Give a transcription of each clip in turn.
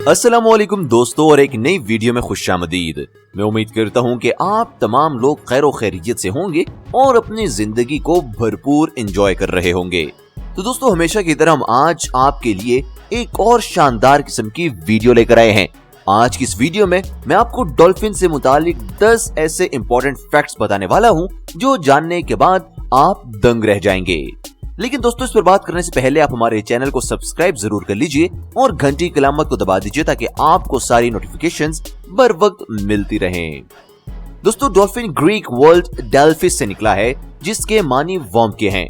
अस्सलाम वालेकुम दोस्तों, और एक नई वीडियो में खुशामदीद। मैं उम्मीद करता हूं कि आप तमाम लोग खैर खैरियत से होंगे और अपनी जिंदगी को भरपूर एंजॉय कर रहे होंगे। तो दोस्तों, हमेशा की तरह हम आज आपके लिए एक और शानदार किस्म की वीडियो लेकर आए हैं। आज की इस वीडियो में मैं आपको डॉल्फिन से मुतालिक 10 ऐसे इंपॉर्टेंट फैक्ट्स बताने वाला हूं जो जानने के बाद आप दंग रह जाएंगे। लेकिन दोस्तों, इस पर बात करने से पहले आप हमारे चैनल को सब्सक्राइब जरूर कर लीजिए और घंटी की अलामत को दबा दीजिए ताकि आपको सारी नोटिफिकेशंस बर वक्त मिलती रहें। दोस्तों, डॉल्फिन ग्रीक वर्ड डेल्फिस से निकला है, जिसके मानी वर्म के हैं।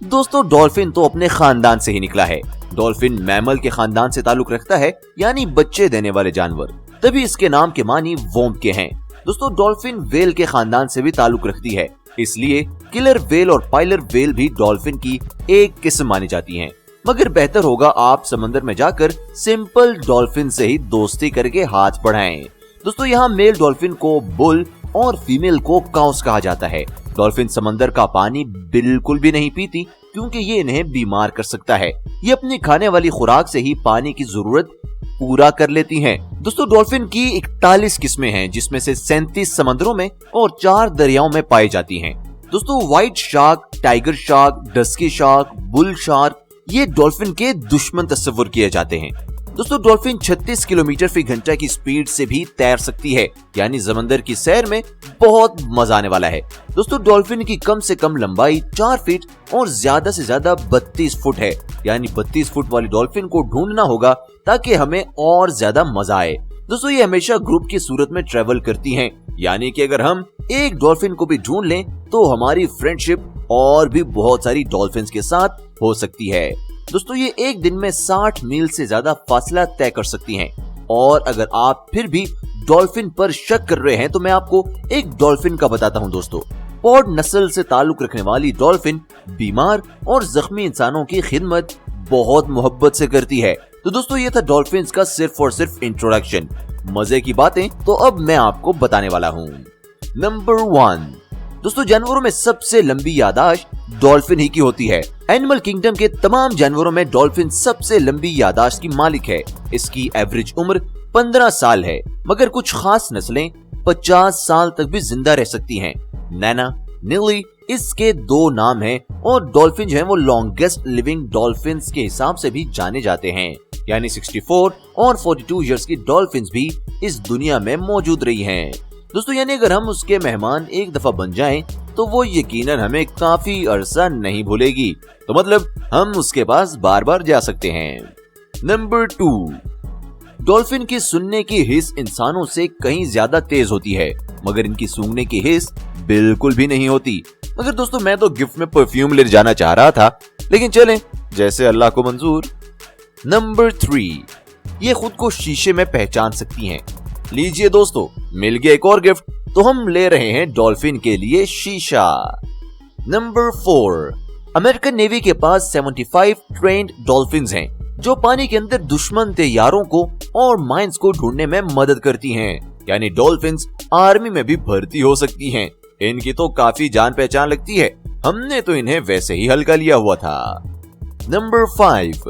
दोस्तों, डॉल्फिन तो अपने खानदान से ही निकला है। डॉल्फिन मैमल के खानदान से ताल्लुक रखता है, यानी बच्चे देने वाले जानवर, तभी इसके नाम के मानी वर्म के हैं। दोस्तों, डॉल्फिन वेल के खानदान से भी ताल्लुक रखती है, इसलिए किलर वेल और पाइलर वेल भी डॉल्फिन की एक किस्म मानी जाती हैं। मगर बेहतर होगा आप समंदर में जाकर सिंपल डॉल्फिन से ही दोस्ती करके हाथ बढ़ाएं। दोस्तों, यहाँ मेल डॉल्फिन को बुल और फीमेल को काउस कहा जाता है। डॉल्फिन समंदर का पानी बिल्कुल भी नहीं पीती क्योंकि ये इन्हें बीमार कर सकता है। ये अपनी खाने वाली खुराक से ही पानी की जरूरत पूरा कर लेती हैं। दोस्तों, डॉल्फिन की 41 किस्में हैं, जिसमें से 37 समंदरों में और 4 दरियाओं में पाई जाती हैं। दोस्तों, white shark, tiger shark, dusky shark, bull shark ये डॉल्फिन के दुश्मन तस्वुर किए जाते हैं। दोस्तों, डॉल्फिन 36 किलोमीटर फी घंटा की स्पीड से भी तैर सकती है, यानी समंदर की सैर में बहुत मजा आने वाला है। दोस्तों, डॉल्फिन की कम से कम लंबाई 4 फीट और ज्यादा से ज्यादा 32 फुट है, यानी 32 फुट वाली डॉल्फिन को ढूंढना होगा ताकि हमें और ज्यादा मजा आए। दोस्तों, ये हमेशा ग्रुप की सूरत में ट्रेवल करती हैं, यानी कि अगर हम एक डॉल्फिन को भी ढूंढ लें तो हमारी फ्रेंडशिप और भी बहुत सारी डॉल्फिन्स के साथ हो सकती है। दोस्तों, ये एक दिन में 60 मील से ज्यादा फासला तय कर सकती हैं। और अगर आप फिर भी डॉल्फिन पर शक कर रहे हैं तो मैं आपको एक डॉल्फिन का बताता हूं। दोस्तों, पॉड नस्ल से ताल्लुक रखने वाली डॉल्फिन बीमार और जख्मी इंसानों की खिदमत बहुत मोहब्बत से करती है। तो दोस्तों, ये था डॉल्फिन्स का सिर्फ और सिर्फ इंट्रोडक्शन। मजे की बातें तो अब मैं आपको बताने वाला हूँ। नंबर 1, दोस्तों, जानवरों में सबसे लंबी यादाश्त डॉल्फिन ही की होती है। एनिमल किंगडम के तमाम जानवरों में डॉल्फिन सबसे लंबी यादाश्त की मालिक है। इसकी एवरेज उम्र 15 साल है, मगर कुछ खास नस्लें 50 साल तक भी जिंदा रह सकती हैं। नैना, नीली इसके 2 नाम हैं, और डॉल्फिन जो है वो लॉन्गेस्ट लिविंग डॉल्फिन्स के हिसाब से भी जाने जाते हैं, यानी 64 और 42 इयर्स की डॉल्फिन्स भी इस दुनिया में मौजूद रही हैं। दोस्तों, यानी अगर हम उसके मेहमान एक दफा बन जाएं तो वो यकीनन हमें काफी अरसा नहीं भूलेगी। तो मतलब हम उसके पास बार बार जा सकते हैं। नंबर 2, डॉल्फिन की सुनने की हिस्स इंसानों से कहीं ज्यादा तेज होती है, मगर इनकी सूंघने की हिस्स बिल्कुल भी नहीं होती। मगर दोस्तों, मैं तो गिफ्ट में परफ्यूम ले जाना चाह रहा था, लेकिन चलें जैसे अल्लाह को मंजूर। नंबर 3, ये खुद को शीशे में पहचान सकती हैं। लीजिए दोस्तों, मिल गया एक और गिफ्ट। तो हम ले रहे हैं डॉल्फिन के लिए शीशा। नंबर 4, अमेरिकन नेवी के पास 75 ट्रेन्ड डॉल्फिन्स हैं, जो पानी के अंदर दुश्मन तैयारों को और माइंस को ढूंढने में मदद करती हैं। यानी डॉल्फिन्स आर्मी में भी भर्ती हो सकती हैं। इनकी तो काफी जान पहचान लगती है, हमने तो इन्हें वैसे ही हल्का लिया हुआ था। नंबर 5,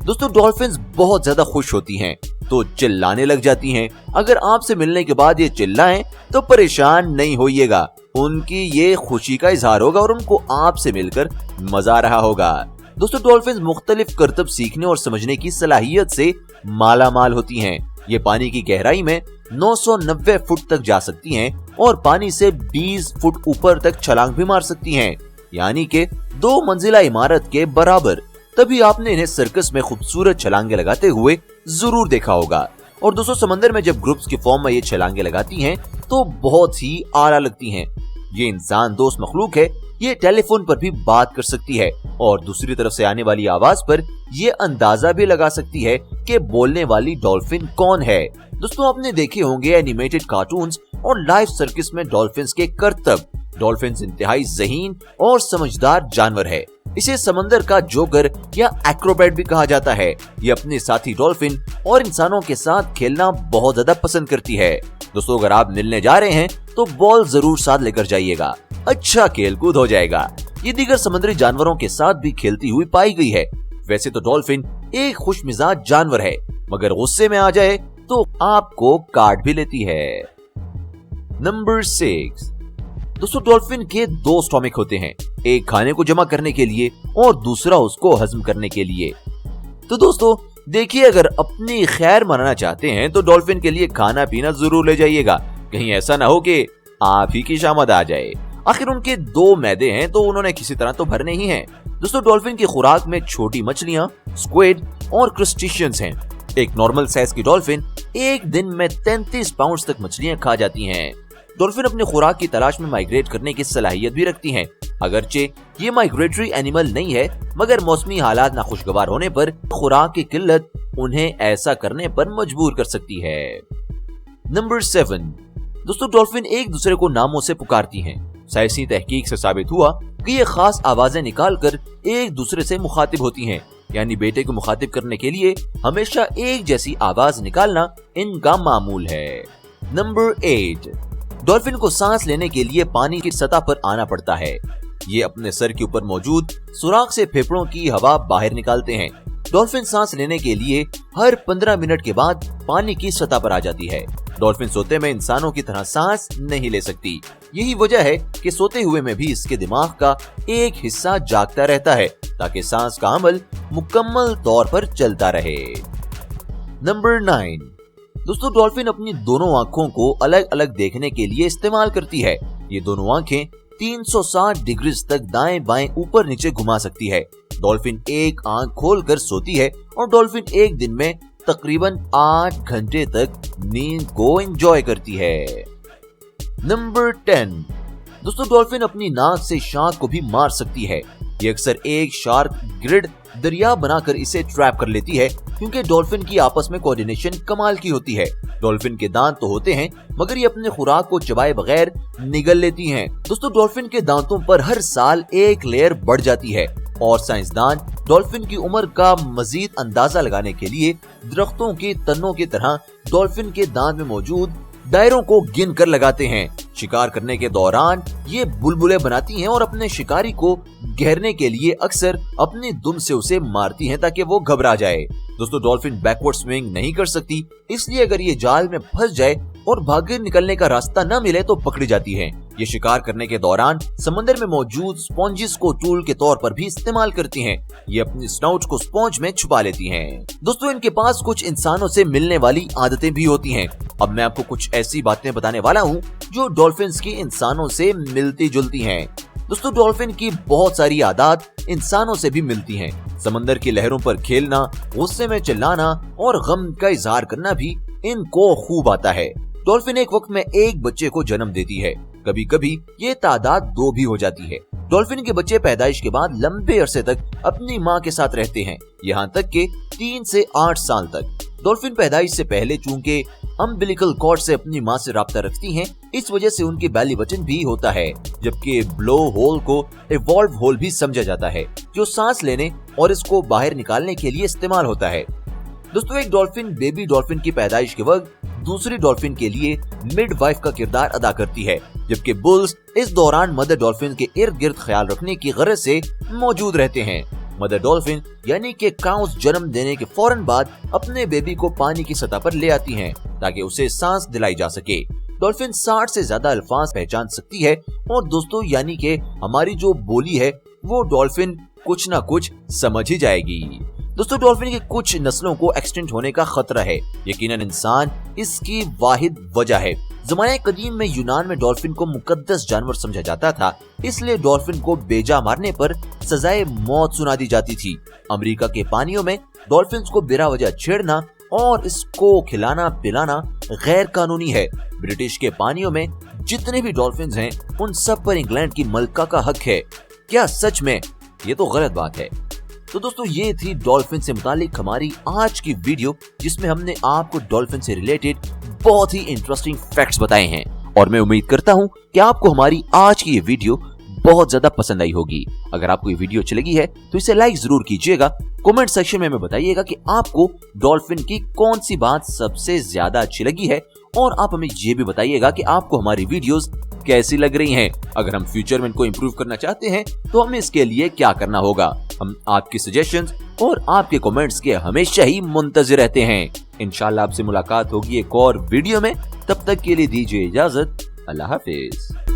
दोस्तों, डॉल्फिन्स बहुत ज्यादा खुश होती हैं तो चिल्लाने लग जाती हैं। अगर आपसे मिलने के बाद ये चिल्लाएं तो परेशान नहीं होइएगा, उनकी ये खुशी का इजहार होगा और उनको आपसे मिलकर मजा आ रहा होगा। दोस्तों, डॉल्फिन्स मुख्तलिफ करतब सीखने और समझने की सलाहियत से माला माल होती हैं। ये पानी की गहराई में 990 फुट तक जा सकती हैं और पानी से 20 फुट ऊपर तक छलांग भी मार सकती हैं, यानी कि 2 मंजिला इमारत के बराबर। तभी आपने इन्हें सर्कस में खूबसूरत छलांगे लगाते हुए जरूर देखा होगा। और दोस्तों, समंदर में जब ग्रुप्स की फॉर्म में ये छलांगे लगाती हैं तो बहुत ही आला लगती हैं। ये इंसान दोस्त मखलूक है, ये टेलीफोन पर भी बात कर सकती है और दूसरी तरफ से आने वाली आवाज पर ये अंदाजा भी लगा सकती है कि बोलने वाली डॉल्फिन कौन है। दोस्तों, आपने देखे होंगे एनिमेटेड कार्टून्स और लाइव सर्कस में डॉल्फिन्स के करतब। डॉल्फिन्स इंतहाई ज़हीन और समझदार जानवर है। इसे समंदर का जोकर या एक्रोबैट भी कहा जाता है। ये अपने साथी डॉल्फिन और इंसानों के साथ खेलना बहुत ज्यादा पसंद करती है। दोस्तों, अगर आप मिलने जा रहे हैं तो बॉल जरूर साथ लेकर जाइएगा, अच्छा खेल कूद हो जाएगा। ये दीगर समुद्री जानवरों के साथ भी खेलती हुई पाई गई है। वैसे तो डॉल्फिन एक खुश मिजाज जानवर है, मगर गुस्से में आ जाए तो आपको काट भी लेती है। नंबर 6, दोस्तों डॉल्फिन के 2 स्टोमक होते हैं, एक खाने को जमा करने के लिए और दूसरा उसको हजम करने के लिए। तो दोस्तों देखिए, अगर अपनी खैर मनाना चाहते हैं तो डॉल्फिन के लिए खाना पीना जरूर ले जाइएगा, कहीं ऐसा ना हो कि आप ही की शामत आ जाए। आखिर उनके 2 मैदे हैं तो उन्होंने किसी तरह तो भरने ही हैं। दोस्तों डॉल्फिन की खुराक में छोटी मछलियां, स्क्विड और क्रस्टेशियंस हैं। एक नॉर्मल साइज की डॉल्फिन एक दिन में 33 पाउंड तक मछलियां खा जाती हैं। डॉल्फिन अपनी खुराक की तलाश में माइग्रेट करने की सलाहियत भी रखती हैं। अगरचे ये माइग्रेटरी एनिमल नहीं है, मगर मौसमी हालात नाखुशगवार होने पर खुराक की किल्लत उन्हें ऐसा करने पर मजबूर कर सकती है। नंबर 7, दोस्तों डॉल्फिन एक दूसरे को नामों से पुकारती हैं। साइंसी तहकीक से साबित हुआ कि ये खास आवाजें निकालकर एक दूसरे से मुखातिब होती हैं, यानी बेटे को मुखातिब करने के लिए हमेशा एक जैसी आवाज निकालना इनका मामूल है। नंबर 8, डॉल्फिन को सांस लेने के लिए पानी की सतह पर आना पड़ता है। ये अपने सर के ऊपर मौजूद सुराख से फेफड़ों की हवा बाहर निकालते हैं। डॉल्फिन सांस लेने के लिए हर 15 मिनट के बाद पानी की सतह पर आ जाती है। डॉल्फिन सोते में इंसानों की तरह सांस नहीं ले सकती। यही वजह है कि सोते हुए में भी इसके दिमाग का एक हिस्सा जागता रहता है ताकि सांस का अमल मुकम्मल तौर पर चलता रहे। नंबर 9, दोस्तों डॉल्फिन अपनी दोनों आंखों को अलग अलग देखने के लिए इस्तेमाल करती है। ये दोनों आंखें 360 डिग्री तक दाएं बाएं ऊपर नीचे घुमा सकती है। डॉल्फिन एक आंख खोलकर सोती है और डॉल्फिन एक दिन में तकरीबन 8 घंटे तक नींद को एंजॉय करती है। नंबर 10, दोस्तों डॉल्फिन अपनी नाक से शार्क को भी मार सकती है। ये अक्सर एक शार्क ग्रिड दरिया बनाकर इसे ट्रैप कर लेती है, क्योंकि डॉल्फिन की आपस में कोऑर्डिनेशन कमाल की होती है। डॉल्फिन के दांत तो होते हैं, मगर ये अपने खुराक को चबाए बगैर निगल लेती हैं। दोस्तों डॉल्फिन के दांतों पर हर साल एक लेयर बढ़ जाती है और साइंसदान डॉल्फिन की उम्र का मजीद अंदाजा लगाने के लिए दरख्तों के तनों की तरह डॉल्फिन के दांत में मौजूद दायरों को गिन कर लगाते हैं। शिकार करने के दौरान ये बुलबुले बनाती हैं और अपने शिकारी को घेरने के लिए अक्सर अपनी दुम से उसे मारती हैं ताकि वो घबरा जाए। दोस्तों डॉल्फिन बैकवर्ड स्विंग नहीं कर सकती, इसलिए अगर ये जाल में फंस जाए और भागे निकलने का रास्ता न मिले तो पकड़ी जाती है। ये शिकार करने के दौरान समंदर में मौजूद स्पॉन्जिस को टूल के तौर पर भी इस्तेमाल करती हैं। ये अपनी स्नाउट को स्पॉन्ज में छुपा लेती हैं। दोस्तों इनके पास कुछ इंसानों से मिलने वाली आदतें भी होती हैं। अब मैं आपको कुछ ऐसी बातें बताने वाला हूँ जो डॉल्फिन्स की इंसानों से मिलती जुलती हैं। दोस्तों डॉल्फिन की बहुत सारी आदत इंसानों से भी मिलती हैं। समंदर की लहरों पर खेलना, गुस्से में चिल्लाना और गम का इजहार करना भी इनको खूब आता है। डॉल्फिन एक वक्त में एक बच्चे को जन्म देती है, कभी कभी ये तादाद 2 भी हो जाती है। डॉल्फिन के बच्चे पैदाइश के बाद लंबे अरसे तक अपनी माँ के साथ रहते हैं, यहाँ तक कि 3 से 8 साल तक। डॉल्फिन पैदाइश से पहले चूंकि अम्बिलिकल कॉर्ड से अपनी माँ से राब्ता रखती हैं, इस वजह से उनके बैली बटन भी होता है, जबकि ब्लो होल को एवॉल्व होल भी समझा जाता है, जो सांस लेने और इसको बाहर निकालने के लिए इस्तेमाल होता है। दोस्तों एक डॉल्फिन बेबी डॉल्फिन की पैदाइश के वक्त दूसरी डॉल्फिन के लिए मिडवाइफ का किरदार अदा करती है, जबकि बुल्स इस दौरान मदर डॉल्फिन के इर्द गिर्द ख्याल रखने की गरज से मौजूद रहते हैं। मदर डॉल्फिन यानी कि काउस जन्म देने के फौरन बाद अपने बेबी को पानी की सतह पर ले आती हैं ताकि उसे सांस दिलाई जा सके। डॉल्फिन 60 से ज्यादा अल्फाज पहचान सकती है और दोस्तों यानी कि हमारी जो बोली है वो डॉल्फिन कुछ ना कुछ समझ ही जाएगी। दोस्तों डॉल्फिन की कुछ नस्लों को एक्सटिंक्ट होने का खतरा है, यकीनन इंसान इसकी वाहिद वजह है। ज़माने कदीम में यूनान में डॉल्फिन को मुकद्दस जानवर समझा जाता था, इसलिए डॉल्फिन को बेजा मारने पर सजाए मौत सुना दी जाती थी। अमेरिका के पानियों में डॉल्फिन को बिला वजह छेड़ना और इसको खिलाना पिलाना गैर कानूनी है। ब्रिटिश के पानियों में जितने भी डॉल्फिन हैं उन सब पर इंग्लैंड की मलका का हक है। क्या सच में? ये तो गलत बात है। तो दोस्तों ये थी डॉल्फिन से मुतालिक हमारी आज की वीडियो, जिसमें हमने आपको डॉल्फिन से रिलेटेड बहुत ही इंटरेस्टिंग फैक्ट्स बताए हैं और मैं उम्मीद करता हूं कि आपको हमारी आज की ये वीडियो बहुत ज्यादा पसंद आई होगी। अगर आपको ये वीडियो अच्छी लगी है तो इसे लाइक जरूर कीजिएगा। कमेंट सेक्शन में बताइएगा कि आपको डॉल्फिन की कौन सी बात सबसे ज्यादा अच्छी लगी है और आप हमें ये भी बताइएगा कि आपको हमारी वीडियोस कैसी लग रही हैं। अगर हम फ्यूचर में इनको इम्प्रूव करना चाहते हैं तो हमें इसके लिए क्या करना होगा। हम आपकी सजेशंस और आपके कमेंट्स के हमेशा ही मुंतज़िर रहते हैं। इंशाल्लाह आपसे मुलाकात होगी एक और वीडियो में। तब तक के लिए दीजिए इजाजत। अल्लाह हाफिज।